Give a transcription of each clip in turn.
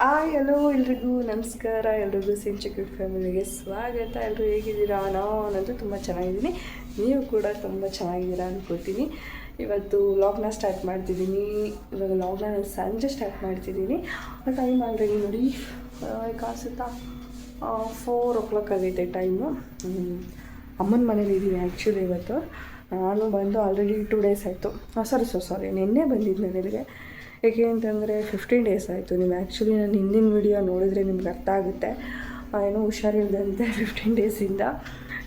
Hello ಎಲ್ರಿಗೂ ನಮಸ್ಕಾರ. ಎಲ್ರಿಗೂ ಸಿಂಚಕ್ಯೂಟ್ ಫ್ಯಾಮಿಲಿಗೆ ಸ್ವಾಗತ. ಎಲ್ಲರೂ ಹೇಗಿದ್ದೀರಾ? ನಾನಂತೂ ತುಂಬ ಚೆನ್ನಾಗಿದ್ದೀನಿ, ನೀವು ಕೂಡ ತುಂಬ ಚೆನ್ನಾಗಿದ್ದೀರಾ ಅಂದ್ಕೊಳ್ತೀನಿ. ಇವತ್ತು ವ್ಲಾಗ್ನ ಸ್ಟಾರ್ಟ್ ಮಾಡ್ತಿದ್ದೀನಿ. ಇವಾಗ ವ್ಲಾಗ್ನ ನಾನು ಸಂಜೆ ಸ್ಟಾರ್ಟ್ ಮಾಡ್ತಿದ್ದೀನಿ. ಟೈಮ್ ಆಲ್ರೆಡಿ ನೋಡಿ ಕಾಸುತ್ತಾ 4 o'clock ಆಗೈತೆ ಟೈಮು. ಅಮ್ಮನ ಮನೇಲಿ ಇದ್ದೀನಿ ಆ್ಯಕ್ಚುಲಿ. ಇವತ್ತು ನಾನು ಬಂದು ಆಲ್ರೆಡಿ 2 days ಆಯಿತು. ಸಾರಿ ನಿನ್ನೆ ಬಂದಿದ್ದು ಮನೇಲಿಗೆ. ಏಕೆ ಅಂತಂದರೆ 15 days ಆಯಿತು. ನೀವು ಆ್ಯಕ್ಚುಲಿ ನಾನು ಹಿಂದಿನ ವಿಡಿಯೋ ನೋಡಿದರೆ ನಿಮ್ಗೆ ಅರ್ಥ ಆಗುತ್ತೆ. ಏನೋ ಹುಷಾರಿಲ್ಲದಂತೆ 15 ಡೇಸಿಂದ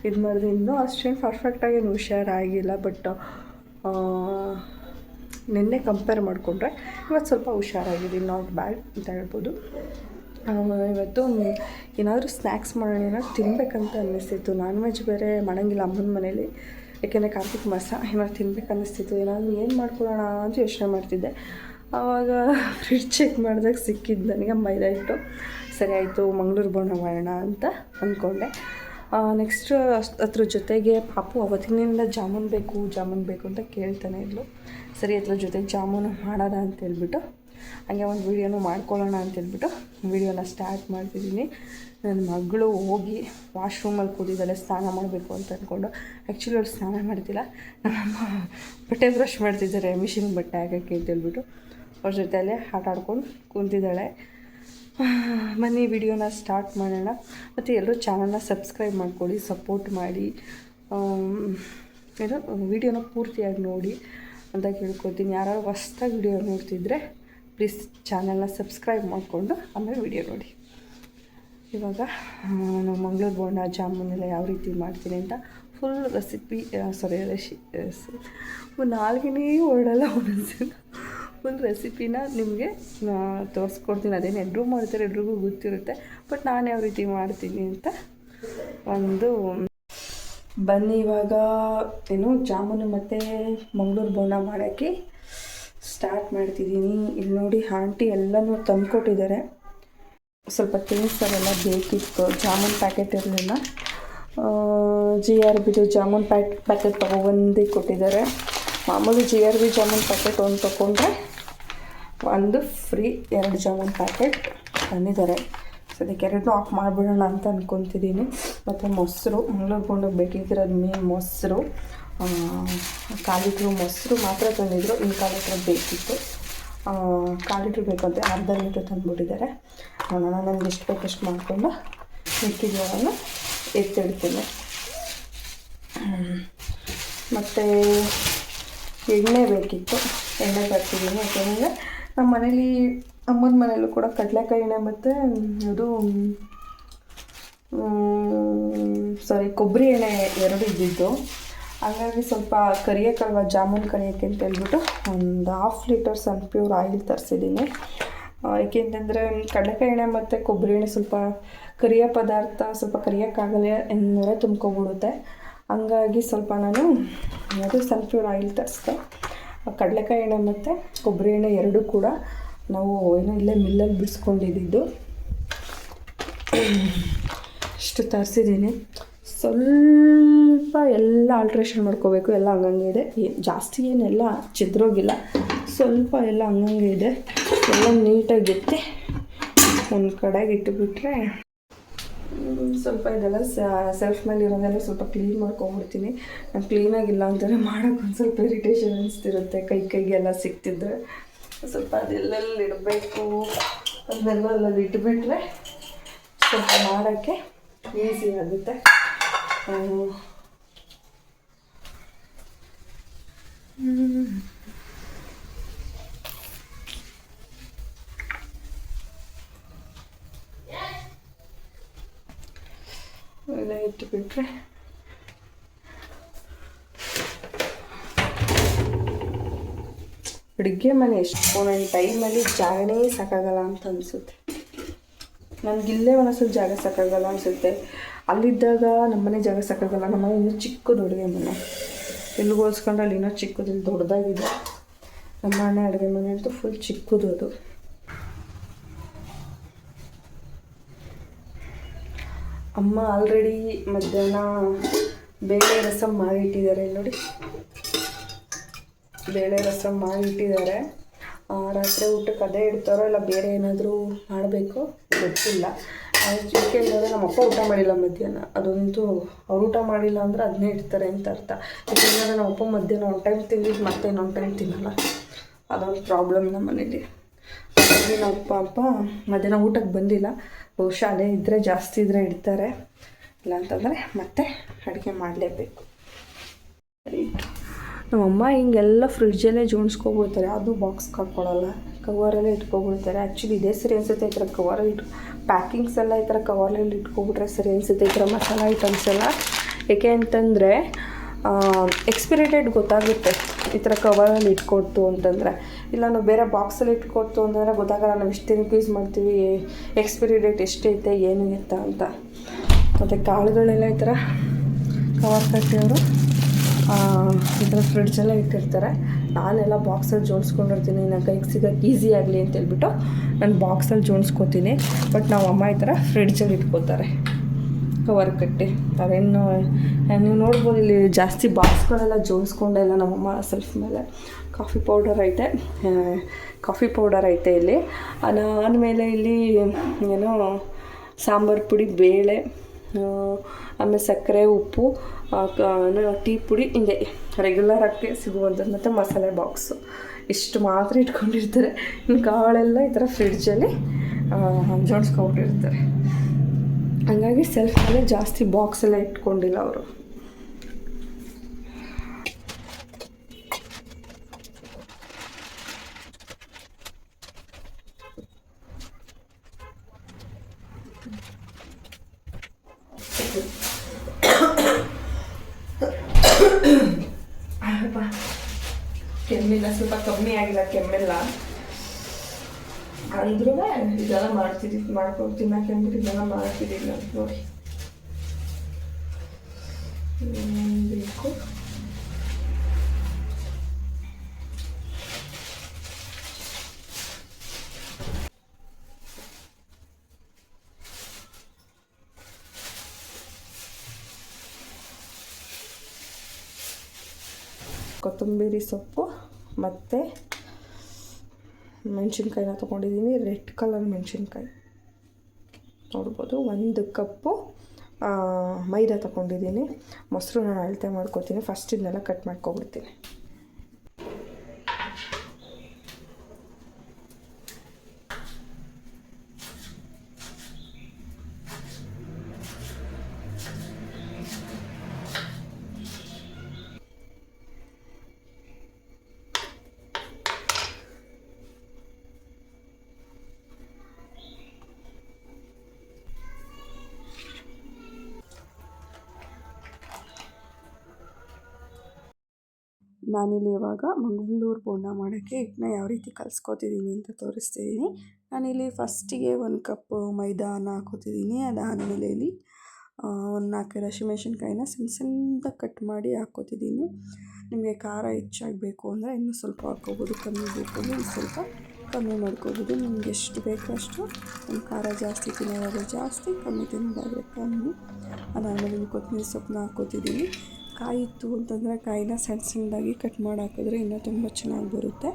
ಇದು ಮಾಡಿದ್ರೆ ಇನ್ನೂ ಅಷ್ಟೇನು ಪರ್ಫೆಕ್ಟಾಗಿ ಏನು ಹುಷಾರಾಗಿಲ್ಲ. ಬಟ್ ನಿನ್ನೆ ಕಂಪೇರ್ ಮಾಡಿಕೊಂಡ್ರೆ ಇವತ್ತು ಸ್ವಲ್ಪ ಹುಷಾರಾಗಿದ್ದೀನಿ, ನಾಟ್ ಬ್ಯಾಡ್ ಅಂತ ಹೇಳ್ಬೋದು. ಇವತ್ತು ಏನಾದರೂ ಸ್ನ್ಯಾಕ್ಸ್ ಮಾಡೋಣ ತಿನ್ನಬೇಕಂತ ಅನ್ನಿಸ್ತಿತ್ತು. ನಾನ್ ವೆಜ್ ಬೇರೆ ಮಾಡೋಂಗಿಲ್ಲ ಅಮ್ಮನ ಮನೇಲಿ, ಏಕೆಂದರೆ ಕಾರ್ತಿಕ್ ಮಾಸ. ಏನಾದ್ರು ತಿನ್ಬೇಕು ಅನ್ನಿಸ್ತಿತ್ತು. ಏನಾದರೂ ಏನು ಮಾಡ್ಕೊಳ್ಳೋಣ ಅಂತ ಯೋಚನೆ ಮಾಡ್ತಿದ್ದೆ. ಆವಾಗ ಫ್ರಿಡ್ಜ್ ಚೆಕ್ ಮಾಡಿದಾಗ ಸಿಕ್ಕಿದ್ದು ನನಗೆ ಮೈದಾ ಹಿಟ್ಟು. ಸರಿ ಆಯಿತು, ಮಂಗಳೂರು ಬೋಂಡ ಮಾಡೋಣ ಅಂತ ಅಂದ್ಕೊಂಡೆ. ನೆಕ್ಸ್ಟ್ ಅದ್ರ ಜೊತೆಗೆ ಪಾಪು ಅವತ್ತಿನಿಂದ ಜಾಮೂನ್ ಬೇಕು ಅಂತ ಕೇಳ್ತಾನೆ ಇದ್ಲು. ಸರಿ ಅದ್ರ ಜೊತೆಗೆ ಜಾಮೂನು ಮಾಡೋಣ ಅಂತೇಳ್ಬಿಟ್ಟು ಹಾಗೆ ಒಂದು ವೀಡಿಯೋನು ಮಾಡ್ಕೊಳ್ಳೋಣ ಅಂತೇಳ್ಬಿಟ್ಟು ವೀಡಿಯೋನ ಸ್ಟಾರ್ಟ್ ಮಾಡ್ತಿದ್ದೀನಿ. ನನ್ನ ಮಗಳು ಹೋಗಿ ವಾಶ್ರೂಮಲ್ಲಿ ಕೂತಿದ್ದಾಳೆ, ಸ್ನಾನ ಮಾಡಬೇಕು ಅಂತ ಅಂದ್ಕೊಂಡು. ಆ್ಯಕ್ಚುಲಿ ಅವ್ರು ಸ್ನಾನ ಮಾಡ್ತಿಲ್ಲ, ನಮ್ಮಮ್ಮ ಬಟ್ಟೆ ಬ್ರಷ್ ಮಾಡ್ತಿದ್ದಾರೆ ಮಿಷಿನ್ ಬಟ್ಟೆ ಹಾಕೋಕ್ಕೆ ಅಂತೇಳ್ಬಿಟ್ಟು ಅವ್ರ ಜೊತೆಯಲ್ಲೇ ಆಟ ಆಡ್ಕೊಂಡು ಕೂತಿದ್ದಾಳೆ. ಬನ್ನಿ ವಿಡಿಯೋನ ಸ್ಟಾರ್ಟ್ ಮಾಡೋಣ. ಮತ್ತು ಎಲ್ಲರೂ ಚಾನಲ್ನ ಸಬ್ಸ್ಕ್ರೈಬ್ ಮಾಡ್ಕೊಳ್ಳಿ, ಸಪೋರ್ಟ್ ಮಾಡಿ, ಏನೋ ವಿಡಿಯೋನ ಪೂರ್ತಿಯಾಗಿ ನೋಡಿ ಅಂತ ಕೇಳ್ಕೊತೀನಿ. ಯಾರು ಹೊಸ್ದಾಗಿ ವಿಡಿಯೋ ನೋಡ್ತಿದ್ರೆ ಪ್ಲೀಸ್ ಚಾನಲ್ನ ಸಬ್ಸ್ಕ್ರೈಬ್ ಮಾಡಿಕೊಂಡು ಆಮೇಲೆ ವಿಡಿಯೋ ನೋಡಿ. ಇವಾಗ ನಾವು ಮಂಗಳೂರು ಬೋಂಡ ಜಾಮೂನೆಲ್ಲ ಯಾವ ರೀತಿ ಮಾಡ್ತೀನಿ ಅಂತ ಫುಲ್ ರೆಸಿಪಿ ನಾಲ್ಕನೇ ಹೊರಡಲ್ಲ ಒಂದೊಂದ್ಸಲ ಫುಲ್ ರೆಸಿಪಿನ ನಿಮಗೆ ತೋರಿಸ್ಕೊಡ್ತೀನಿ. ಅದೇನು ಎಲ್ಲರೂ ಮಾಡ್ತಾರೆ, ಎಲ್ರಿಗೂ ಗೊತ್ತಿರುತ್ತೆ. ಬಟ್ ನಾನು ಯಾವ ರೀತಿ ಮಾಡ್ತೀನಿ ಅಂತ ಒಂದು ಬನ್ನಿ. ಇವಾಗ ಏನು ಜಾಮೂನು ಮತ್ತು ಮಂಗಳೂರು ಬೋಂಡ ಮಾಡೋಕ್ಕೆ ಸ್ಟಾರ್ಟ್ ಮಾಡ್ತಿದ್ದೀನಿ. ಇಲ್ಲಿ ನೋಡಿ ಆಂಟಿ ಎಲ್ಲನೂ ತಂದುಕೊಟ್ಟಿದ್ದಾರೆ. ಸ್ವಲ್ಪ ಥಿಂಗ್ಸ್ ಅವೆಲ್ಲ ಬೇಕಿತ್ತು. ಜಾಮೂನ್ ಪ್ಯಾಕೆಟ್ ಇರಲಿಲ್ಲ. GRB ಜಾಮೂನ್ ಪ್ಯಾಕೆಟ್ ತೊಗೊಬಂದು ಕೊಟ್ಟಿದ್ದಾರೆ. ಮಾಮೂಲಿ GRB ಜಾಮೂನ್ ಪ್ಯಾಕೆಟ್ ಒಂದು ತೊಗೊಂಡ್ರೆ ಒಂದು ಫ್ರೀ 2 ಜಾಮೂನ್ ಪ್ಯಾಕೆಟ್ ತಂದಿದ್ದಾರೆ. ಸದ್ಯಕ್ಕೆ 2 ಆಫ್ ಮಾಡಿಬಿಡೋಣ ಅಂತ ಅಂದ್ಕೊತಿದ್ದೀನಿ. ಮತ್ತು ಮೊಸರು, ಮಂಗಳೂರು ಬೋಂಡಕ್ಕೆ ಬೇಕಿದ್ದಿರೋದು ಮೇನ್ ಮೊಸರು. 1/4 ಲೀಟ್ರ್ ಮೊಸರು ಮಾತ್ರ ತಂದಿದ್ರು, ಇನ್ನು 1/4 ಲೀಟ್ರ್ ಬೇಕಿತ್ತು. 1/4 ಲೀಟ್ರ್ ಬೇಕಂತೆ, ಅರ್ಧ ಲೀಟ್ರ್ ತಂದುಬಿಟ್ಟಿದ್ದಾರೆ. ನಾನು ನನಗೆ ಎಷ್ಟು ಬೇಕಷ್ಟು ಮಾಡಿಕೊಂಡು ಮಿಕ್ಕಿದ್ವನ್ನ ಎತ್ತಿಡ್ತೀನಿ. ಮತ್ತು ಎಣ್ಣೆ ಬೇಕಿತ್ತು, ಎಣ್ಣೆ ತರ್ತಿದ್ದೀನಿ. ಯಾಕೆಂದರೆ ನಮ್ಮ ಮನೇಲಿ ಅಮ್ಮನ ಮನೇಲೂ ಕೂಡ ಕಡಲೆಕಾಯಿ ಎಣ್ಣೆ ಮತ್ತು ಅದು ಕೊಬ್ಬರಿ ಎಣ್ಣೆ 2 ಇದ್ದಿದ್ದು. ಹಾಗಾಗಿ ಸ್ವಲ್ಪ ಕರಿಯೋಕ್ಕಲ್ವ ಜಾಮೂನ್ ಕರಿಯೋಕ್ಕೆ ಅಂತ ಹೇಳ್ಬಿಟ್ಟು ಒಂದು 1/2 ಲೀಟರ್ ಸನ್ಪ್ಯೂರ್ ಆಯಿಲ್ ತರಿಸಿದ್ದೀನಿ. ಏಕೆಂತಂದರೆ ಕಡಲೆಕಾಯಿ ಎಣ್ಣೆ ಮತ್ತು ಕೊಬ್ಬರಿ ಎಣ್ಣೆ ಸ್ವಲ್ಪ ಕರಿಯೋ ಪದಾರ್ಥ, ಸ್ವಲ್ಪ ಕರಿಯೋಕ್ಕಾಗಲ್ಲ, ನೊರೆ ತುಂಬ್ಕೊಬಿಡುತ್ತೆ. ಹಂಗಾಗಿ ಸ್ವಲ್ಪ ನಾನು ಅದು ಸನ್ಪ್ಯೂರ್ ಆಯಿಲ್ ತರಿಸ್ದೆ. ಕಡಲೆಕಾಯಿ ಎಣ್ಣೆ ಮತ್ತು ಕೊಬ್ಬರಿ ಎಣ್ಣೆ 2 ಕೂಡ ನಾವು ಏನೋ ಇಲ್ಲೇ ಮಿಲ್ಲಲ್ಲಿ ಬಿಡಿಸ್ಕೊಂಡಿದ್ದು. ಇಷ್ಟು ತರಿಸಿದ್ದೀನಿ. ಸ್ವಲ್ಪ ಎಲ್ಲ ಆಲ್ಟ್ರೇಷನ್ ಮಾಡ್ಕೋಬೇಕು. ಎಲ್ಲ ಹಂಗಂಗೆ ಇದೆ, ಜಾಸ್ತಿ ಏನೆಲ್ಲ ಚಿದ್ರೋಗಿಲ್ಲ, ಸ್ವಲ್ಪ ಎಲ್ಲ ಹಂಗಂಗೆ ಇದೆ. ಎಲ್ಲ ನೀಟಾಗಿ ಎತ್ತಿ ಒಂದು ಕಡೆಗೆ ಇಟ್ಟುಬಿಟ್ರೆ ಸ್ವಲ್ಪ ಇದೆಲ್ಲ ಸೆಲ್ಫ್ ಮೇಲೆ ಇರೋದೆಲ್ಲ ಸ್ವಲ್ಪ ಕ್ಲೀನ್ ಮಾಡ್ಕೊಂಡ್ಬಿಡ್ತೀನಿ. ನಾನು ಕ್ಲೀನಾಗಿಲ್ಲ ಅಂತಾರೆ ಮಾಡೋಕ್ಕೆ ಒಂದು ಸ್ವಲ್ಪ ಇರಿಟೇಷನ್ ಅನಿಸ್ತಿರುತ್ತೆ. ಕೈಗೆಲ್ಲ ಸಿಕ್ತಿದ್ರೆ ಸ್ವಲ್ಪ ಅದೆಲ್ಲೆಲ್ಲಿ ಇಡಬೇಕು, ಅದನ್ನೆಲ್ಲ ಇಟ್ಬಿಟ್ರೆ ಸ್ವಲ್ಪ ಮಾಡೋಕ್ಕೆ ಈಸಿ ಆಗುತ್ತೆ. ಎಲ್ಲ ಇಟ್ಟುಬಿಟ್ರೆ ಅಡುಗೆ ಮನೆ ಎಷ್ಟು ಒಂದೊಂದು ಟೈಮಲ್ಲಿ ಜಾಗನೇ ಸಾಕಾಗಲ್ಲ ಅಂತ ಅನಿಸುತ್ತೆ. ನನಗಿಲ್ಲೇ ಒಂದೊಂದ್ಸಲ ಜಾಗ ಸಾಕಾಗಲ್ಲ ಅನಿಸುತ್ತೆ. ಅಲ್ಲಿದ್ದಾಗ ನಮ್ಮನೆ ಜಾಗ ಸಾಕಾಗಲ್ಲ. ನಮ್ಮನೆ ಇನ್ನೂ ಚಿಕ್ಕದು ಅಡುಗೆ ಮನೆ, ಎಲ್ಲಿಗೆ ಹೋಲ್ಸ್ಕೊಂಡ್ರೆ ಅಲ್ಲಿ ಇನ್ನೂ ಚಿಕ್ಕದು, ಇಲ್ಲಿ ದೊಡ್ಡದಾಗಿದೆ. ನಮ್ಮ ಮನೆ ಅಡುಗೆ ಮನೆ ಅಂತೂ ಫುಲ್ ಚಿಕ್ಕದು ಅದು. ಅಮ್ಮ ಆಲ್ರೆಡಿ ಮಧ್ಯಾಹ್ನ ಬೇಳೆ ರಸಮ್ ಮಾಡಿ ಇಟ್ಟಿದ್ದಾರೆ. ನೋಡಿ, ಬೇಳೆ ರಸಮ್ ಮಾಡಿ ಇಟ್ಟಿದ್ದಾರೆ. ರಾತ್ರಿ ಊಟಕ್ಕೆ ಅದೇ ಇಡ್ತಾರೋ ಇಲ್ಲ ಬೇರೆ ಏನಾದರೂ ಮಾಡಬೇಕು ಗೊತ್ತಿಲ್ಲ. ಏಕೆಂದರೆ ನಮ್ಮ ಅಪ್ಪ ಊಟ ಮಾಡಿಲ್ಲ ಮಧ್ಯಾಹ್ನ, ಅದಂತೂ ಅವ್ರು ಊಟ ಮಾಡಿಲ್ಲ ಅಂದರೆ ಅದನ್ನೇ ಇಡ್ತಾರೆ ಅಂತ ಅರ್ಥ. ಯಾಕೆಂದರೆ ನಮ್ಮ ಅಪ್ಪ ಮಧ್ಯಾಹ್ನ ಒಂದು ಟೈಮ್ ತಿಂದಿದ್ದು ಮತ್ತೆ ಇನ್ನೊಂದು ಟೈಮ್ ತಿನ್ನಲ್ಲ, ಅದೊಂದು ಪ್ರಾಬ್ಲಮ್ ನಮ್ಮ ಮನೇಲಿ. ಹಾಗಾಗಿ ನಮ್ಮ ಅಪ್ಪ ಮಧ್ಯಾಹ್ನ ಊಟಕ್ಕೆ ಬಂದಿಲ್ಲ, ಬಹುಶಃ ಅದೇ ಇದ್ದರೆ ಜಾಸ್ತಿ ಇದ್ದರೆ ಇಡ್ತಾರೆ, ಇಲ್ಲಾಂತಂದರೆ ಮತ್ತೆ ಅಡುಗೆ ಮಾಡಲೇಬೇಕು. ನಮ್ಮಮ್ಮ ಹಿಂಗೆಲ್ಲ ಫ್ರಿಡ್ಜಲ್ಲೇ ಜೋಡಿಸ್ಕೊಬಿಡ್ತಾರೆ, ಅದು ಬಾಕ್ಸ್ಗೆ ಹಾಕ್ಕೊಳ್ಳಲ್ಲ, ಕವರಲ್ಲೇ ಇಟ್ಕೊಬಿಡ್ತಾರೆ. ಆ್ಯಕ್ಚುಲಿ ಇದೇ ಸರಿ ಅನಿಸುತ್ತೆ, ಈ ಥರ ಕವರಲ್ಲಿ ಪ್ಯಾಕಿಂಗ್ಸ್ ಎಲ್ಲ ಈ ಥರ ಕವರಲ್ಲಿ ಇಟ್ಕೊಬಿಟ್ರೆ ಸರಿ ಅನಿಸುತ್ತೆ, ಈ ಥರ ಮಸಾಲ ಐಟಮ್ಸ್ ಎಲ್ಲ. ಏಕೆ ಅಂತಂದರೆ ಎಕ್ಸ್ಪೈರಿ ಡೇಟ್ ಗೊತ್ತಾಗುತ್ತೆ ಈ ಥರ ಕವರಲ್ಲಿ ಇಟ್ಕೊಡ್ತು ಅಂತಂದರೆ. ಇಲ್ಲ ನಾವು ಬೇರೆ ಬಾಕ್ಸಲ್ಲಿ ಇಟ್ಕೊಡ್ತು ಅಂತಂದರೆ ಗೊತ್ತಾಗಲ್ಲ, ನಾವು ಎಷ್ಟು ದಿನಕ್ಕೆ ಯೂಸ್ ಮಾಡ್ತೀವಿ, ಎಕ್ಸ್ಪೈರಿ ಡೇಟ್ ಎಷ್ಟೈತೆ ಏನು ಎತ್ತ ಅಂತ. ಮತ್ತು ಕಾಳುಗಳೆಲ್ಲ ಈ ಥರ ಕವರ್ ಕಟ್ಟಿಯವರು ಈ ಥರ ಫ್ರಿಡ್ಜಲ್ಲೇ ಇಟ್ಟಿರ್ತಾರೆ. ನಾನೆಲ್ಲ ಬಾಕ್ಸಲ್ಲಿ ಜೋಡಿಸ್ಕೊಂಡಿರ್ತೀನಿ, ನಾನು ಕೈಗೆ ಸಿಗೋಕ್ಕೆ ಈಸಿ ಆಗಲಿ ಅಂತೇಳ್ಬಿಟ್ಟು ನಾನು ಬಾಕ್ಸಲ್ಲಿ ಜೋಡಿಸ್ಕೊತೀನಿ. ಬಟ್ ನಾವು ಅಮ್ಮ ಈ ಥರ ಫ್ರಿಡ್ಜಲ್ಲಿ ಇಟ್ಕೋತಾರೆ ಕವರ್ ಕಟ್ಟಿ. ಅದೇನು ನೀವು ನೋಡ್ಬೋದು, ಇಲ್ಲಿ ಜಾಸ್ತಿ ಬಾಕ್ಸ್ಗಳೆಲ್ಲ ಜೋಡಿಸ್ಕೊಂಡೆಲ್ಲ ನಮ್ಮಮ್ಮ ಸೆಲ್ಫ್ ಮೇಲೆ. ಕಾಫಿ ಪೌಡರ್ ಐತೆ ಇಲ್ಲಿ. ಅದಾದಮೇಲೆ ಇಲ್ಲಿ ಏನೋ ಸಾಂಬಾರು ಪುಡಿ, ಬೇಳೆ, ಆಮೇಲೆ ಸಕ್ಕರೆ, ಉಪ್ಪು, ಟೀ ಪುಡಿ, ಹಿಂಗೆ ರೆಗ್ಯುಲರಾಗಿ ಸಿಗುವಂಥದ್ದು, ಮತ್ತು ಮಸಾಲೆ ಬಾಕ್ಸು ಇಷ್ಟು ಮಾತ್ರ ಇಟ್ಕೊಂಡಿರ್ತಾರೆ. ಇನ್ನು ಕಾಳೆಲ್ಲ ಈ ಥರ ಫ್ರಿಡ್ಜಲ್ಲಿ ಜೋಡಿಸ್ಕೊಂಡಿರ್ತಾರೆ. ಹಂಗಾಗಿ ಸೆಲ್ಫ್ ಮೇಲೆ ಜಾಸ್ತಿ ಬಾಕ್ಸೆಲ್ಲ ಇಟ್ಕೊಂಡಿಲ್ಲ ಅವರು. ಕೆಮ್ಮಿಲ್ಲ, ಸ್ವಲ್ಪ ಕಮ್ಮಿ ಆಗಿಲ್ಲ ಕೆಮ್ಮೆಲ್ಲ ಅಂದ್ರೂ ಇದೆಲ್ಲ ಮಾಡ್ಕೊಂಡು ತಿನ್ನಕ್ಕೆ ಅಂದ್ಬಿಟ್ಟು ಇದೆಲ್ಲ ಮಾಡ್ತಿದ್ದಿಲ್ಲ ನೋಡಿ. ಬೇಕು ಕೊತ್ತಂಬರಿ ಸೊಪ್ಪು ಮತ್ತು ಮೆಣಸಿನ್ಕಾಯಿನ ತೊಗೊಂಡಿದ್ದೀನಿ. ರೆಡ್ ಕಲರ್ ಮೆಣಸಿನ್ಕಾಯಿ ನೋಡ್ಬೋದು. 1 ಕಪ್ಪು ಮೈದಾ ತೊಗೊಂಡಿದ್ದೀನಿ. ಮೊಸರು ನಾನು ಅಳತೆ ಮಾಡ್ಕೊತೀನಿ. ಫಸ್ಟ್ ಇದನ್ನೆಲ್ಲ ಕಟ್ ಮಾಡ್ಕೊಬಿಡ್ತೀನಿ. ನಾನಿಲ್ಲಿ ಇವಾಗ ಮಂಗಳೂರು ಬೋಂಡ ಮಾಡೋಕ್ಕೆ ಹಿಟ್ಟನ್ನ ಯಾವ ರೀತಿ ಕಲಿಸ್ಕೊತಿದ್ದೀನಿ ಅಂತ ತೋರಿಸ್ತಿದ್ದೀನಿ. ನಾನಿಲ್ಲಿ ಫಸ್ಟಿಗೆ 1 ಕಪ್ ಮೈದಾನ ಹಾಕೋತಿದ್ದೀನಿ. ಅದಾದಮೇಲೆ ಇಲ್ಲಿ 4 ಹಸಿಮೆಣ್ಸಿನ್ಕಾಯಿನ ಸಣ್ಣದಾಗಿ ಕಟ್ ಮಾಡಿ ಹಾಕ್ಕೋತಿದ್ದೀನಿ. ನಿಮಗೆ ಖಾರ ಹೆಚ್ಚಾಗಬೇಕು ಅಂದರೆ ಇನ್ನೂ ಸ್ವಲ್ಪ ಹಾಕ್ಕೋಬೋದು, ಕಮ್ಮಿ ಬೇಕು ಅಂದರೆ ಇನ್ನೂ ಸ್ವಲ್ಪ ಕಮ್ಮಿ ಮಾಡ್ಕೋಬೋದು. ನಿಮ್ಗೆ ಎಷ್ಟು ಬೇಕೋ ಅಷ್ಟು. ನಿಮ್ಮ ಖಾರ ಜಾಸ್ತಿ ತಿನ್ನೋದಾದರೆ ಜಾಸ್ತಿ, ಕಮ್ಮಿ ತಿನ್ನೋದಾದರೆ ಕಮ್ಮಿ. ಅದಾದಮೇಲೆ ಕೊತ್ತಂಬರಿ ಸೊಪ್ಪನ್ನ ಹಾಕ್ಕೋತಿದ್ದೀನಿ. ಕಾಯಿ ಇತ್ತು ಅಂತಂದರೆ ಕಾಯಿನ ಸಣ್ಣದಾಗಿ ಕಟ್ ಮಾಡಿ ಹಾಕಿದ್ರೆ ಇನ್ನೂ ತುಂಬ ಚೆನ್ನಾಗಿ ಬರುತ್ತೆ.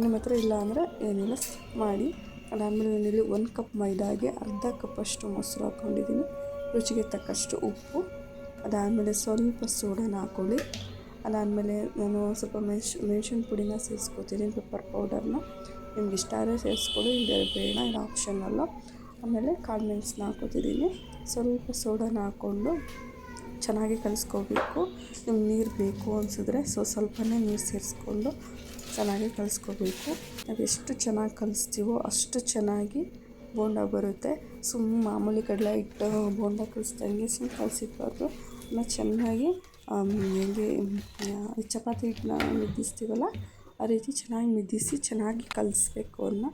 ನಿಮ್ಮ ಹತ್ರ ಇಲ್ಲ ಅಂದರೆ ಏನಿಲ್ಲ ಮಾಡಿ. ಅದಾದಮೇಲೆ ನಾನಿಲ್ಲಿ 1 ಕಪ್ ಮೈದಾಗೆ ಅರ್ಧ ಕಪ್ಪಷ್ಟು ಮೊಸರು ಹಾಕ್ಕೊಂಡಿದ್ದೀನಿ. ರುಚಿಗೆ ತಕ್ಕಷ್ಟು ಉಪ್ಪು, ಅದಾದಮೇಲೆ ಸ್ವಲ್ಪ ಸೋಡಾನ ಹಾಕ್ಕೊಳ್ಳಿ. ಅದಾದಮೇಲೆ ನಾನು ಸ್ವಲ್ಪ ಮೆಣಸಿನ ಪುಡಿನ ಸೇರಿಸ್ಕೊತೀನಿ, ಪೆಪ್ಪರ್ ಪೌಡರ್ನ. ನಿಮ್ಗೆ ಇಷ್ಟ ಆದರೆ ಸೇರಿಸ್ಕೊಳ್ಳಿ, ಇಲ್ಲದೆ ಬೇಡ, ಇದು ಆಪ್ಷನಲ್ಲು. ಆಮೇಲೆ ಕಾಳು ಮೆಣಸನ್ನ ಹಾಕ್ಕೊತಿದ್ದೀನಿ. ಸ್ವಲ್ಪ ಸೋಡಾನ ಹಾಕ್ಕೊಂಡು ಚೆನ್ನಾಗಿ ಕಲಿಸ್ಕೋಬೇಕು. ನಿಮ್ಗೆ ನೀರು ಬೇಕು ಅನಿಸಿದ್ರೆ ಸ್ವಲ್ಪನೇ ನೀರು ಸೇರಿಸ್ಕೊಂಡು ಚೆನ್ನಾಗಿ ಕಲಿಸ್ಕೋಬೇಕು. ಅದೆಷ್ಟು ಚೆನ್ನಾಗಿ ಕಲಿಸ್ತೀವೋ ಅಷ್ಟು ಚೆನ್ನಾಗಿ ಬೋಂಡ ಬರುತ್ತೆ. ಮಾಮೂಲಿ ಕಡಲೆ ಹಿಟ್ಟು ಬೋಂಡ ಕಲಿಸ್ದಂಗೆ ಕಲಿಸಿಬಾರ್ದು. ಅದನ್ನ ಚೆನ್ನಾಗಿ ಹೇಗೆ ಚಪಾತಿ ಹಿಟ್ಟನ್ನ ಮಿದ್ದಿಸ್ತೀವಲ್ಲ ಆ ರೀತಿ ಚೆನ್ನಾಗಿ ಮಿದ್ದಿಸಿ ಚೆನ್ನಾಗಿ ಕಲಿಸ್ಬೇಕು. ಅದನ್ನ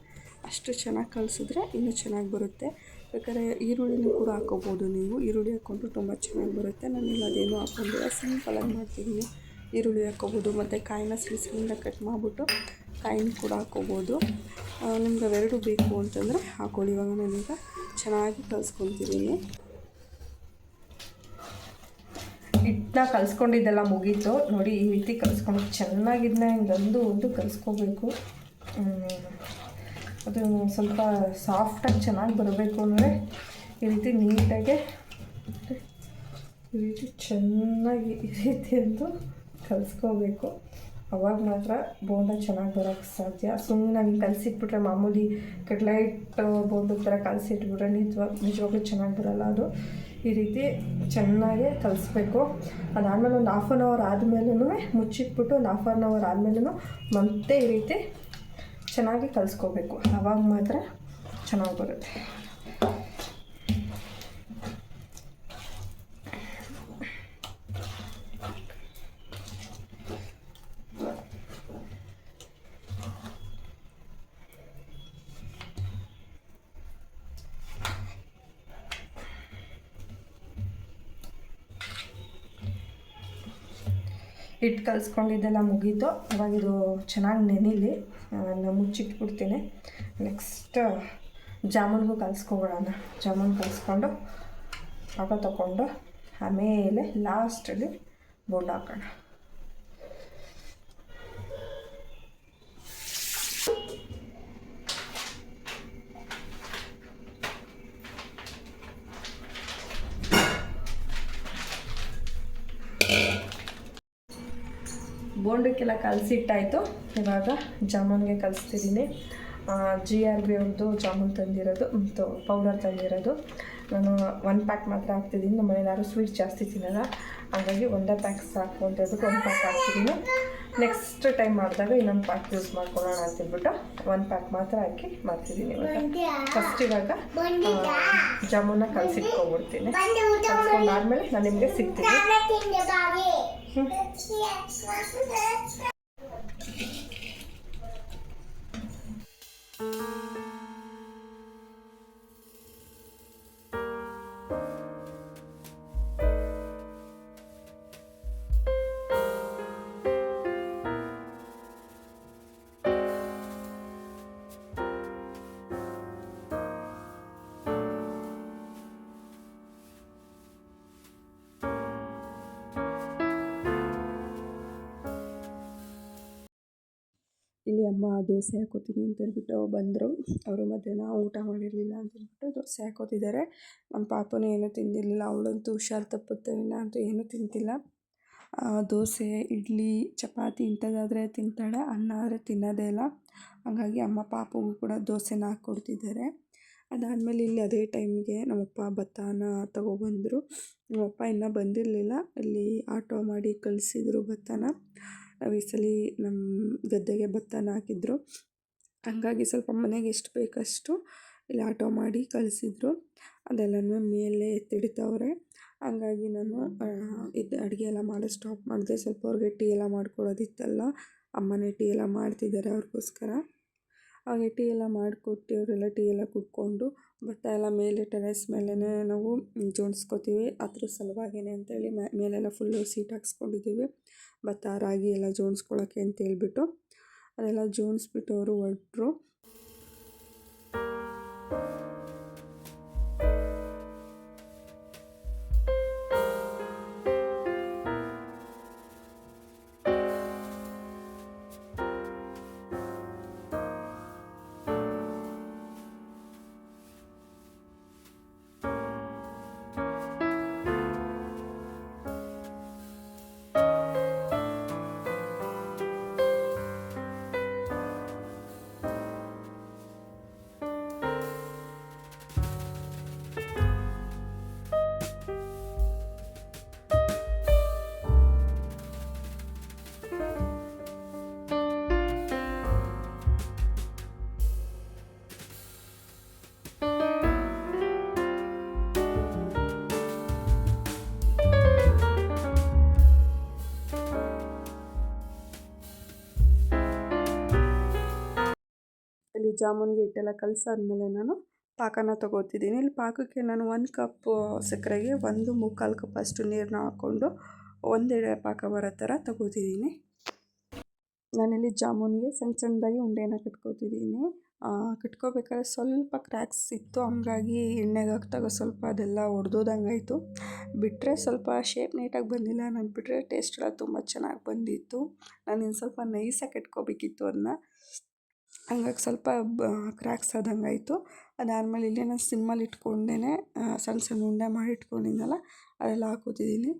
ಅಷ್ಟು ಚೆನ್ನಾಗಿ ಕಲಿಸಿದ್ರೆ ಇನ್ನೂ ಚೆನ್ನಾಗಿ ಬರುತ್ತೆ. ಬೇಕಾದ್ರೆ ಈರುಳ್ಳಿನೂ ಕೂಡ ಹಾಕ್ಕೋಬೋದು ನೀವು. ಈರುಳ್ಳಿ ಹಾಕ್ಕೊಂಡ್ರು ತುಂಬ ಚೆನ್ನಾಗಿ ಬರುತ್ತೆ. ನಾನಿಲ್ಲ ಅದೇನು ಹಾಕ್ಕೊಂಡಿಲ್ಲ, ಸಿಂಪಲಾಗಿ ಮಾಡ್ತಿದ್ದೀನಿ. ಈರುಳ್ಳಿ ಹಾಕ್ಕೋಬೋದು ಮತ್ತು ಕಾಯಿನ ಸಣ್ಣದಾಗಿ ಕಟ್ ಮಾಡಿಬಿಟ್ಟು ಕಾಯಿನೂ ಕೂಡ ಹಾಕ್ಕೋಬೋದು. ನಿಮ್ಗೆ ಅವೆರಡು ಬೇಕು ಅಂತಂದರೆ ಹಾಕ್ಕೊಳ್ಳಿ. ಇವಾಗ ನಾನೀಗ ಚೆನ್ನಾಗಿ ಕಲಿಸ್ಕೊತಿದ್ದೀನಿ. ಹಿಟ್ಟನ್ನ ಕಲಿಸ್ಕೊಂಡಿದ್ದೆಲ್ಲ ಮುಗೀತು ನೋಡಿ. ಈ ರೀತಿ ಕಲಿಸ್ಕೊಂಡು ಚೆನ್ನಾಗಿದ್ದನ್ನ ಹಿಂಗೆ ಒಂದು ಕಲಿಸ್ಕೋಬೇಕು. ಅದು ಸ್ವಲ್ಪ ಸಾಫ್ಟಾಗಿ ಚೆನ್ನಾಗಿ ಬರಬೇಕು ಅಂದರೆ ಈ ರೀತಿ ನೀಟಾಗಿ ಈ ರೀತಿ ಚೆನ್ನಾಗಿ ಈ ರೀತಿ ಅಂತೂ ಕಲಿಸ್ಕೋಬೇಕು. ಅವಾಗ ಮಾತ್ರ ಬೋಂಡ ಚೆನ್ನಾಗಿ ಬರೋಕ್ಕೆ ಸಾಧ್ಯ. ಸುಮ್ಮನೆ ನಾನು ಕಲಸಿಟ್ಬಿಟ್ರೆ ಮಾಮೂಲಿ ಕಡಲೆ ಹಿಟ್ಟು ಬೋಂಡದ ಥರ ಕಲಸಿಟ್ಬಿಟ್ರೆ ನಿಜವಾಗ್ಲೂ ಚೆನ್ನಾಗಿ ಬರೋಲ್ಲ. ಅದು ಈ ರೀತಿ ಚೆನ್ನಾಗಿ ಕಲಿಸ್ಬೇಕು. ಅದಾದಮೇಲೆ ಒಂದು 1/2 ಅವರ್ ಆದಮೇಲೂ ಮುಚ್ಚಿಟ್ಬಿಟ್ಟು ಒಂದು 1/2 ಅವರ್ ಆದಮೇಲೂ ಮತ್ತೆ ಈ ರೀತಿ ಚೆನ್ನಾಗಿ ಕಲಿಸ್ಕೋಬೇಕು. ಆವಾಗ ಮಾತ್ರ ಚೆನ್ನಾಗಿ ಬರುತ್ತೆ. ಹಿಟ್ಟು ಕಲಿಸ್ಕೊಂಡಿದ್ದೆಲ್ಲ ಮುಗೀತು. ಇವಾಗ ಇದು ಚೆನ್ನಾಗಿ ನೆನಿಲಿ ನಾನು ಮುಚ್ಚಿಟ್ಬಿಡ್ತೀನಿ. ನೆಕ್ಸ್ಟ್ ಜಾಮೂನ್ಗೂ ಕಲಿಸ್ಕೊಬಿಡೋಣ. ಜಾಮೂನ್ ಕಲಿಸ್ಕೊಂಡು ಆಗ ತಗೊಂಡು ಆಮೇಲೆ ಲಾಸ್ಟಲ್ಲಿ ಬೋಂಡ ಹಾಕೋಣ. ಬೋಂಡಕ್ಕೆಲ್ಲ ಕಲಸಿಟ್ಟಾಯಿತು. ಇವಾಗ ಜಾಮೂನ್ಗೆ ಕಲಿಸ್ತಿದ್ದೀನಿ. GRB ಅವ್ರದ್ದು ಜಾಮೂನ್ ತಂದಿರೋದು ಪೌಡರ್ ತಂದಿರೋದು. ನಾನು 1 ಪ್ಯಾಕ್ ಮಾತ್ರ ಹಾಕ್ತಿದ್ದೀನಿ. ನಮ್ಮ ಮನೇಲಿ ಯಾರು ಸ್ವೀಟ್ ಜಾಸ್ತಿ ತಿನ್ನೋಲ್ಲ, ಹಾಗಾಗಿ ಒಂದೇ ಪ್ಯಾಕ್ ಸಾಕು ಅಂತ ಹೇಳ್ಬಿಟ್ಟು 1 ಪ್ಯಾಕ್ ಹಾಕ್ತಿದ್ದೀನಿ. ನೆಕ್ಸ್ಟ್ ಟೈಮ್ ಮಾಡಿದಾಗ ಇನ್ನೊಂದು ಪ್ಯಾಕ್ ಯೂಸ್ ಮಾಡ್ಕೊಳ್ಳೋಣ ಅಂತೇಳ್ಬಿಟ್ಟು 1 ಪ್ಯಾಕ್ ಮಾತ್ರ ಹಾಕಿ ಮಾಡ್ತಿದ್ದೀನಿ. ಫಸ್ಟ್ ಇವಾಗ ಜಾಮೂನ ಕಲಸಿಟ್ಕೊಬಿಡ್ತೀನಿ. ಕಲಿಸ್ಕೊಂಡಾದ್ಮೇಲೆ ನಾನು ನಿಮಗೆ ಸಿಗ್ತೀನಿ. ಇಲ್ಲಿ ಅಮ್ಮ ದೋಸೆ ಹಾಕೋತೀನಿ ಅಂತ ಹೇಳ್ಬಿಟ್ಟು ಬಂದರು. ಅವರು ಮಧ್ಯಾಹ್ನ ಊಟ ಮಾಡಿರಲಿಲ್ಲ ಅಂತ ಹೇಳ್ಬಿಟ್ಟು ದೋಸೆ ಹಾಕೋತಿದ್ದಾರೆ. ನಮ್ಮ ಪಾಪನೂ ಏನೂ ತಿಂದಿರಲಿಲ್ಲ. ಅವಳಂತೂ ಹುಷಾರು ತಪ್ಪುತ್ತೆ ಅಂತೂ ಏನೂ ತಿಂತಿಲ್ಲ. ದೋಸೆ, ಇಡ್ಲಿ, ಚಪಾತಿ ಇಂಥದ್ದಾದರೆ ತಿಂತಾಳೆ, ಅನ್ನ ಆದರೆ ತಿನ್ನೋದೇ ಇಲ್ಲ. ಹಾಗಾಗಿ ಅಮ್ಮ ಪಾಪಗೂ ಕೂಡ ದೋಸೆನ ಹಾಕ್ಕೊಡ್ತಿದ್ದಾರೆ. ಅದಾದಮೇಲೆ ಇಲ್ಲಿ ಅದೇ ಟೈಮ್ಗೆ ನಮ್ಮಪ್ಪ ಭತ್ತನ ತಗೊಬಂದರು. ನಮ್ಮಪ್ಪ ಇನ್ನೂ ಬಂದಿರಲಿಲ್ಲ. ಇಲ್ಲಿ ಆಟೋ ಮಾಡಿ ಕಳಿಸಿದ್ರು ಭತ್ತನ. ಈ ಸಲ ನಮ್ಮ ಗದ್ದೆಗೆ ಭತ್ತನ ಹಾಕಿದ್ರು. ಹಂಗಾಗಿ ಸ್ವಲ್ಪ ಮನೆಗೆ ಎಷ್ಟು ಬೇಕಷ್ಟು ಇಲ್ಲಿ ಆಟೋ ಮಾಡಿ ಕಳಿಸಿದ್ರು. ಅದೆಲ್ಲನೂ ಮೇಲೆ ಎತ್ತಿಡ್ತವ್ರೆ. ಹಂಗಾಗಿ ನಾನು ಅಡುಗೆ ಎಲ್ಲ ಮಾಡೋದು ಸ್ಟಾಪ್ ಮಾಡಿದೆ. ಸ್ವಲ್ಪ ಅವ್ರಿಗೆ ಟೀ ಎಲ್ಲ ಮಾಡ್ಕೊಡೋದಿತ್ತಲ್ಲ, ಅಮ್ಮನೇ ಟೀ ಎಲ್ಲ ಮಾಡ್ತಿದ್ದಾರೆ ಅವ್ರಿಗೋಸ್ಕರ. ಹಾಗೆ ಟೀ ಎಲ್ಲ ಮಾಡಿಕೊಟ್ಟು ಅವರೆಲ್ಲ ಟೀ ಎಲ್ಲ ಕುಡ್ಕೊಂಡು ಭತ್ತ ಎಲ್ಲ ಮೇಲೆ ಟೆರೆಸ್ ಮೇಲೇ ನಾವು ಜೋಡಿಸ್ಕೋತೀವಿ. ಅದ್ರ ಸಲುವಾಗಿಯೇ ಅಂತೇಳಿ ಮೇಲೆಲ್ಲ ಫುಲ್ಲು ಸೀಟ್ ಹಾಕ್ಸ್ಕೊಂಡಿದ್ದೀವಿ. ಭತ್ತ, ರಾಗಿ ಎಲ್ಲ ಜೋಡಿಸ್ಕೊಳ್ಳೋಕ್ಕೆ ಅಂತ ಹೇಳ್ಬಿಟ್ಟು ಅದೆಲ್ಲ ಜೋಡಿಸ್ಬಿಟ್ಟು ಅವರು ಹೊರಟ್ರು. ಇಲ್ಲಿ ಜಾಮೂನ್ಗೆ ಹಿಟ್ಟೆಲ್ಲ ಕಲಸಾದ್ಮೇಲೆ ನಾನು ಪಾಕನ ತೊಗೋತಿದ್ದೀನಿ. ಇಲ್ಲಿ ಪಾಕಕ್ಕೆ ನಾನು 1 ಕಪ್ ಸಕ್ಕರೆಗೆ 1 ಮುಕ್ಕಾಲು ಕಪ್ ಅಷ್ಟು ನೀರನ್ನ ಹಾಕ್ಕೊಂಡು 1 ಎಳೆ ಪಾಕ ಬರೋ ಥರ ತೊಗೋತಿದ್ದೀನಿ. ನಾನಿಲ್ಲಿ ಜಾಮೂನ್ಗೆ ಸಣ್ಣದಾಗಿ ಉಂಡೆನ ಕಟ್ಕೋತಿದ್ದೀನಿ. ಕಟ್ಕೋಬೇಕಾದ್ರೆ ಸ್ವಲ್ಪ ಕ್ರ್ಯಾಕ್ಸ್ ಇತ್ತು, ಹಂಗಾಗಿ ಎಣ್ಣೆಗೆ ಹಾಕಿದಾಗ ಸ್ವಲ್ಪ ಅದೆಲ್ಲ ಒಡೆದೋದಂಗಾಯಿತು. ಬಿಟ್ಟರೆ ಸ್ವಲ್ಪ ಶೇಪ್ ನೀಟಾಗಿ ಬಂದಿಲ್ಲ. ನಾನು ಬಿಟ್ಟರೆ ಟೇಸ್ಟ್ ಎಲ್ಲ ತುಂಬ ಚೆನ್ನಾಗಿ ಬಂದಿತ್ತು. ನಾನು ಇನ್ನು ಸ್ವಲ್ಪ ನೈಸಾಗಿ ಕಟ್ಕೋಬೇಕಿತ್ತು ಅದನ್ನ. ಹಂಗಾಗಿ ಸ್ವಲ್ಪ ಕ್ರ್ಯಾಕ್ಸ್ ಆದಂಗೆ ಆಯಿತು. ಅದಾದಮೇಲೆ ಇಲ್ಲೇ ನಾನು ಸಿಮ್ಮಲ್ಲಿ ಇಟ್ಕೊಂಡೇ ಸಣ್ಣ ಸಣ್ಣ ಉಂಡೆ ಮಾಡಿ ಇಟ್ಕೊಂಡಿದ್ದೆನಲ್ಲ ಅದೆಲ್ಲ ಹಾಕೋತಿದ್ದೀನಿ.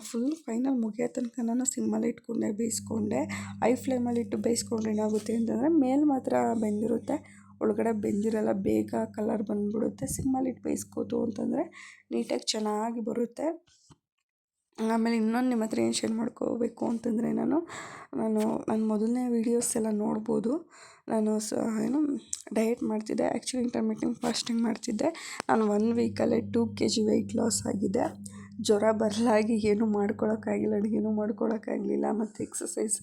ಫುಲ್ ಫೈನಲ್ ಮುಗಿಯೋ ತನಕ ನಾನು ಸಿಮ್ಮಲ್ಲಿ ಇಟ್ಕೊಂಡೆ ಬೇಯಿಸ್ಕೊಂಡೆ. ಐ ಫ್ಲೇಮಲ್ಲಿ ಇಟ್ಟು ಬೇಯಿಸ್ಕೊಂಡ್ರೆ ಏನಾಗುತ್ತೆ ಅಂತಂದರೆ ಮೇಲೆ ಮಾತ್ರ ಬೆಂದಿರುತ್ತೆ, ಒಳಗಡೆ ಬೆಂದಿರಲ್ಲ, ಬೇಗ ಕಲರ್ ಬಂದುಬಿಡುತ್ತೆ. ಸಿಮ್ಮಲ್ಲಿ ಇಟ್ಟು ಬೇಯಿಸ್ಕೋತು ಅಂತಂದರೆ ನೀಟಾಗಿ ಚೆನ್ನಾಗಿ ಬರುತ್ತೆ. ಆಮೇಲೆ ಇನ್ನೊಂದು ನಿಮ್ಮ ಹತ್ರ ಏನು ಶೇರ್ ಮಾಡ್ಕೋಬೇಕು ಅಂತಂದರೆ ನಾನು ನನ್ನ ಮೊದಲನೇ ವೀಡಿಯೋಸ್ ಎಲ್ಲ ನೋಡ್ಬೋದು. ನಾನು ಏನು ಡಯಟ್ ಮಾಡ್ತಿದ್ದೆ, ಆ್ಯಕ್ಚುಲಿ ಇಂಟರ್ಮಿಟೆಂಟ್ ಫಾಸ್ಟಿಂಗ್ ಮಾಡ್ತಿದ್ದೆ. ನಾನು 1 ವೀಕಲ್ಲೇ 2 kg ವೆಯ್ಟ್ ಲಾಸ್ ಆಗಿದೆ. ಜ್ವರ ಬರಲಾಗಿ ಏನೂ ಮಾಡ್ಕೊಳಕ್ಕಾಗಿಲ್ಲ, ಅಡುಗೆನೂ ಮಾಡ್ಕೊಳಕ್ಕಾಗಲಿಲ್ಲ, ಮತ್ತು ಎಕ್ಸಸೈಸ್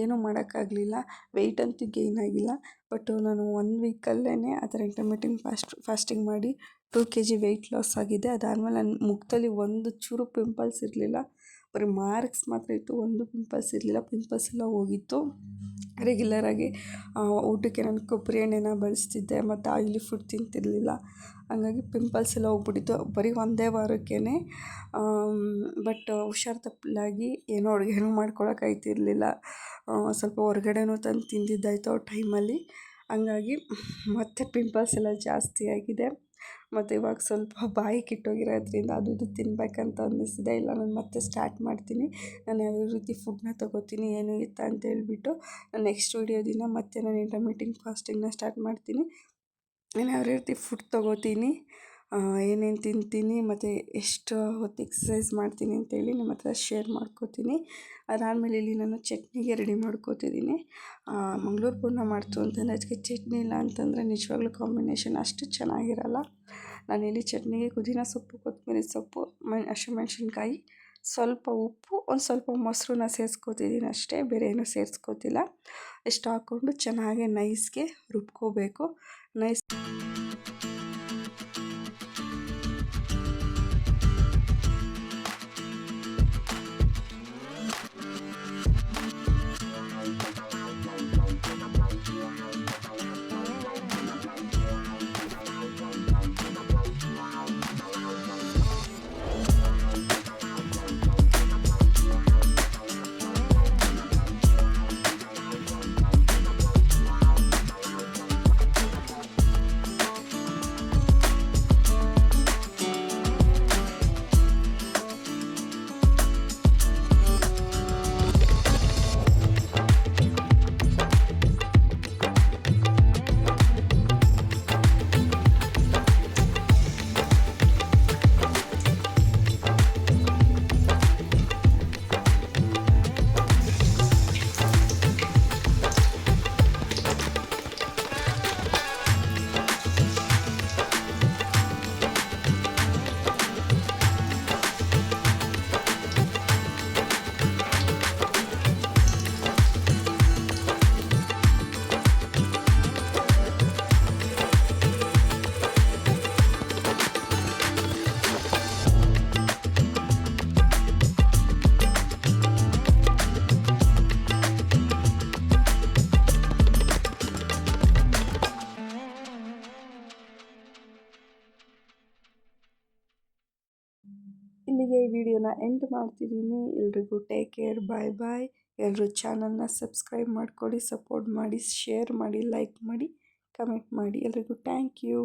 ಏನೂ ಮಾಡೋಕ್ಕಾಗಲಿಲ್ಲ. ವೆಯ್ಟ್ ಅಂತೂ ಗೇನ್ ಆಗಿಲ್ಲ. ಬಟ್ ನಾನು 1 ವೀಕಲ್ಲೇ ಆ ಥರ ಇಂಟರ್ಮಿಟೆಂಟ್ ಫಾಸ್ಟಿಂಗ್ ಮಾಡಿ 2 kg ವೆಯ್ಟ್ ಲಾಸ್ ಆಗಿದೆ. ಅದಾದಮೇಲೆ ನನ್ನ ಮುಖದಲ್ಲಿ ಒಂದು ಚೂರು ಪಿಂಪಲ್ಸ್ ಇರಲಿಲ್ಲ, ಬರೀ ಮಾರ್ಕ್ಸ್ ಮಾತ್ರ ಇತ್ತು, ಒಂದು ಪಿಂಪಲ್ಸ್ ಇರಲಿಲ್ಲ. ಪಿಂಪಲ್ಸ್ ಎಲ್ಲ ಹೋಗಿತ್ತು. ರೆಗ್ಯುಲರಾಗಿ ಊಟಕ್ಕೆ ನಾನು ಕೊಬ್ಬರಿ ಎಣ್ಣೆನ ಬಳಸ್ತಿದ್ದೆ ಮತ್ತು ಆಯಿಲಿ ಫುಡ್ ತಿಂತಿರಲಿಲ್ಲ. ಹಂಗಾಗಿ ಪಿಂಪಲ್ಸ್ ಎಲ್ಲ ಹೋಗ್ಬಿಟ್ಟಿತ್ತು ಬರೀ 1 ವಾರಕ್ಕೇ. ಬಟ್ ಹುಷಾರು ತಪ್ಪಲಾಗಿ ಏನೋ ಅಡುಗೆನೂ ಮಾಡ್ಕೊಳಕ್ಕಾಗ್ತಿರ್ಲಿಲ್ಲ. ಸ್ವಲ್ಪ ಹೊರ್ಗಡೆನೂ ತಂದು ತಿಂದಿದ್ದಾಯಿತು ಆ ಟೈಮಲ್ಲಿ. ಹಂಗಾಗಿ ಮತ್ತೆ ಪಿಂಪಲ್ಸ್ ಎಲ್ಲ ಜಾಸ್ತಿ ಆಗಿದೆ. ಮತ್ತು ಇವಾಗ ಸ್ವಲ್ಪ ಬಾಯಿ ಕಿಟ್ಟೋಗಿರೋದ್ರಿಂದ ಅದು ಇದು ತಿನ್ನಬೇಕಂತ ಅನ್ನಿಸ್ತಿದೆ. ಇಲ್ಲ ನಾನು ಮತ್ತೆ ಸ್ಟಾರ್ಟ್ ಮಾಡ್ತೀನಿ, ನಾನು ಯಾವ ರೀತಿ ಫುಡ್ನ ತೊಗೋತೀನಿ ಏನು ಇತ್ತ ಅಂತ ಹೇಳ್ಬಿಟ್ಟು. ನಾನು ನೆಕ್ಸ್ಟ್ ವೀಡಿಯೋದಿಂದ ಮತ್ತೆ ನಾನು ಇಂಟರ್ಮಿಟೆಂಟ್ ಫಾಸ್ಟಿಂಗ್ನ ಸ್ಟಾರ್ಟ್ ಮಾಡ್ತೀನಿ. ನಾನು ಯಾವ ರೀತಿ ಫುಡ್ ತೊಗೋತೀನಿ, ಏನೇನು ತಿಂತೀನಿ, ಮತ್ತು ಎಷ್ಟು ಹೊತ್ತು ಎಕ್ಸಸೈಸ್ ಮಾಡ್ತೀನಿ ಅಂತೇಳಿ ನಿಮ್ಮ ಹತ್ರ ಶೇರ್ ಮಾಡ್ಕೋತೀನಿ. ಅದಾದಮೇಲೆ ಇಲ್ಲಿ ನಾನು ಚಟ್ನಿಗೆ ರೆಡಿ ಮಾಡ್ಕೋತಿದ್ದೀನಿ. ಮಂಗಳೂರು ಪೂರ್ಣ ಮಾಡ್ತು ಅಂತಂದರೆ ಅದಕ್ಕೆ ಚಟ್ನಿ ಇಲ್ಲ ಅಂತಂದರೆ ನಿಜವಾಗ್ಲೂ ಕಾಂಬಿನೇಷನ್ ಅಷ್ಟು ಚೆನ್ನಾಗಿರಲ್ಲ. ನಾನಿಲ್ಲಿ ಚಟ್ನಿಗೆ ಪುದೀನ ಸೊಪ್ಪು, ಕೊತ್ತಂಬರಿ ಸೊಪ್ಪು, ಹಸಿಮೆಣ್ಸಿನ್ಕಾಯಿ, ಸ್ವಲ್ಪ ಉಪ್ಪು, ಒಂದು ಸ್ವಲ್ಪ ಮೊಸರನ್ನ ಸೇರಿಸ್ಕೋತಿದ್ದೀನಿ ಅಷ್ಟೇ, ಬೇರೆ ಏನೂ ಸೇರಿಸ್ಕೋತಿಲ್ಲ. ಇಷ್ಟು ಹಾಕ್ಕೊಂಡು ಚೆನ್ನಾಗಿ ನೈಸ್ಗೆ ರುಬ್ಕೋಬೇಕು. ನೈಸ್ ಇಲ್ಲಿಗೆ ಈ ವಿಡಿಯೋನ ಎಂಡ್ ಮಾಡ್ತಿದ್ದೀನಿ. ಎಲ್ರಿಗೂ ಟೇಕ್ ಕೇರ್, ಬಾಯ್ ಬಾಯ್. ಎಲ್ಲರೂ ಚಾನಲ್ನ ಸಬ್ಸ್ಕ್ರೈಬ್ ಮಾಡ್ಕೊಳ್ಳಿ, ಸಪೋರ್ಟ್ ಮಾಡಿ, ಶೇರ್ ಮಾಡಿ, ಲೈಕ್ ಮಾಡಿ, ಕಮೆಂಟ್ ಮಾಡಿ. ಎಲ್ರಿಗೂ ಥ್ಯಾಂಕ್ ಯು.